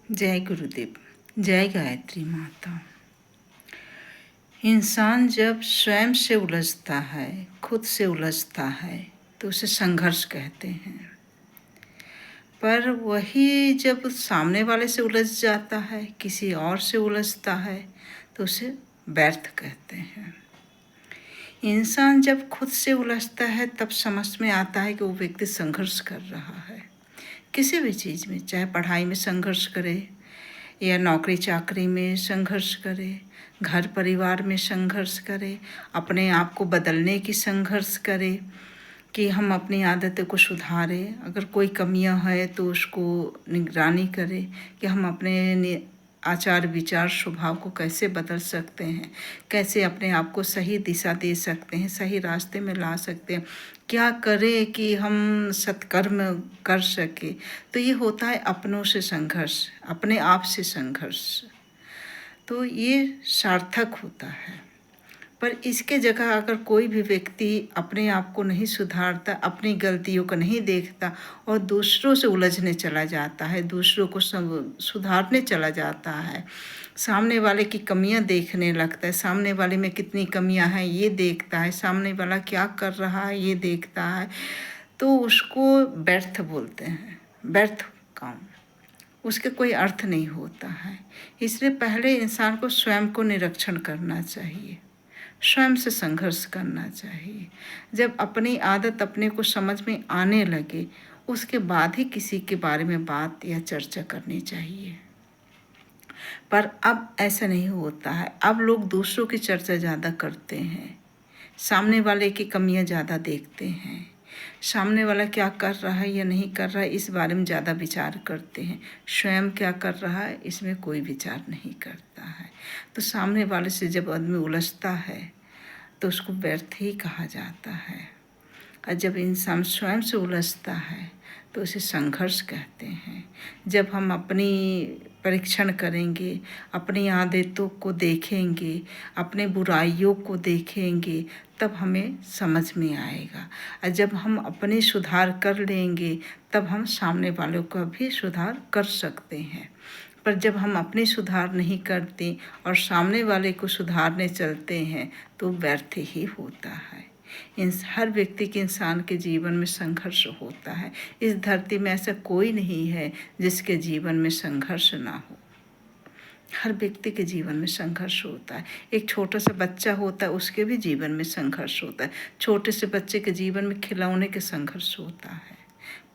जय गुरुदेव। जय गायत्री माता। इंसान जब स्वयं से उलझता है, खुद से उलझता है, तो उसे संघर्ष कहते हैं। पर वही जब सामने वाले से उलझ जाता है, किसी और से उलझता है, तो उसे व्यर्थ कहते हैं। इंसान जब खुद से उलझता है तब समझ में आता है कि वो व्यक्ति संघर्ष कर रहा है। किसी भी चीज़ में, चाहे पढ़ाई में संघर्ष करे या नौकरी चाकरी में संघर्ष करे, घर परिवार में संघर्ष करे, अपने आप को बदलने की संघर्ष करे कि हम अपनी आदतों को सुधारें। अगर कोई कमियां है तो उसको निगरानी करें कि हम अपने आचार विचार स्वभाव को कैसे बदल सकते हैं, कैसे अपने आप को सही दिशा दे सकते हैं, सही रास्ते में ला सकते हैं, क्या करें कि हम सत्कर्म कर सके। तो ये होता है अपनों से संघर्ष, अपने आप से संघर्ष। तो ये सार्थक होता है। पर इसके जगह अगर कोई भी व्यक्ति अपने आप को नहीं सुधारता, अपनी गलतियों को नहीं देखता और दूसरों से उलझने चला जाता है, दूसरों को सुधारने चला जाता है, सामने वाले की कमियां देखने लगता है, सामने वाले में कितनी कमियां हैं ये देखता है, सामने वाला क्या कर रहा है ये देखता है, तो उसको व्यर्थ बोलते हैं। व्यर्थ काम, उसके कोई अर्थ नहीं होता है। इसलिए पहले इंसान को स्वयं को निरीक्षण करना चाहिए, स्वयं से संघर्ष करना चाहिए। जब अपनी आदत अपने को समझ में आने लगे, उसके बाद ही किसी के बारे में बात या चर्चा करनी चाहिए। पर अब ऐसा नहीं होता है। अब लोग दूसरों की चर्चा ज़्यादा करते हैं, सामने वाले की कमियां ज़्यादा देखते हैं, सामने वाला क्या कर रहा है या नहीं कर रहा है इस बारे में ज़्यादा विचार करते हैं। स्वयं क्या कर रहा है इसमें कोई विचार नहीं करता है। तो सामने वाले से जब आदमी उलझता है तो उसको व्यर्थ ही कहा जाता है। और जब इंसान स्वयं से उलझता है तो उसे संघर्ष कहते हैं। जब हम अपनी परीक्षण करेंगे, अपनी आदतों को देखेंगे, अपने बुराइयों को देखेंगे, तब हमें समझ में आएगा। और जब हम अपने सुधार कर लेंगे तब हम सामने वालों का भी सुधार कर सकते हैं। पर जब हम अपने सुधार नहीं करते और सामने वाले को सुधारने चलते हैं तो व्यर्थ ही होता है। हर व्यक्ति के, इंसान के जीवन में संघर्ष होता है। इस धरती में ऐसा कोई नहीं है जिसके जीवन में संघर्ष ना हो। हर व्यक्ति के जीवन में संघर्ष होता है। एक छोटा सा बच्चा होता है, उसके भी जीवन में संघर्ष होता है। छोटे से बच्चे के जीवन में खिलौने के संघर्ष होता है,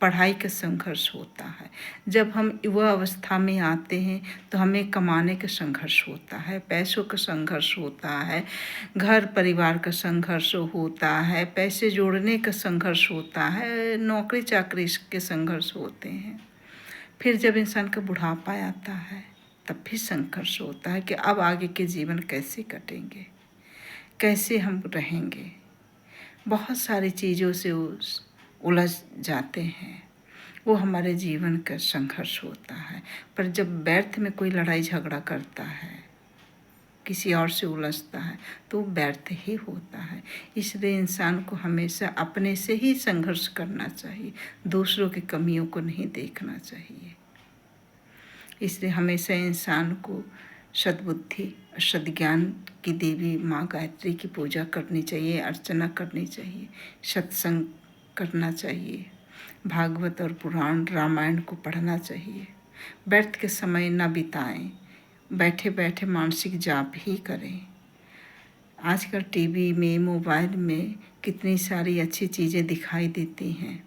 पढ़ाई का संघर्ष होता है। जब हम युवा अवस्था में आते हैं तो हमें कमाने का संघर्ष होता है, पैसों का संघर्ष होता है, घर परिवार का संघर्ष होता है, पैसे जोड़ने का संघर्ष होता है, नौकरी चाकरी के संघर्ष होते हैं। फिर जब इंसान का बुढ़ापा आता है तब भी संघर्ष होता है कि अब आगे के जीवन कैसे कटेंगे, कैसे हम रहेंगे। बहुत सारी चीज़ों से उलझ जाते हैं, वो हमारे जीवन का संघर्ष होता है। पर जब व्यर्थ में कोई लड़ाई झगड़ा करता है, किसी और से उलझता है, तो व्यर्थ ही होता है। इसलिए इंसान को हमेशा अपने से ही संघर्ष करना चाहिए, दूसरों की कमियों को नहीं देखना चाहिए। इसलिए हमेशा इंसान को सद्बुद्धि, सद्ज्ञान की देवी माँ गायत्री की पूजा करनी चाहिए, अर्चना करनी चाहिए, सत्संग करना चाहिए, भागवत और पुराण रामायण को पढ़ना चाहिए। व्यर्थ के समय न बिताएं, बैठे बैठे मानसिक जाप ही करें। आजकल टीवी में, मोबाइल में कितनी सारी अच्छी चीज़ें दिखाई देती हैं,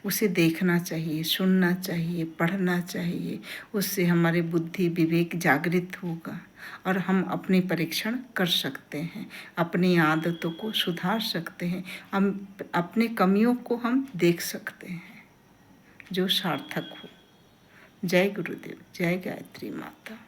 उसे देखना चाहिए, सुनना चाहिए, पढ़ना चाहिए। उससे हमारी बुद्धि विवेक जागृत होगा और हम अपनी परीक्षण कर सकते हैं, अपनी आदतों को सुधार सकते हैं, हम अपने कमियों को हम देख सकते हैं जो सार्थक हो। जय गुरुदेव। जय गायत्री माता।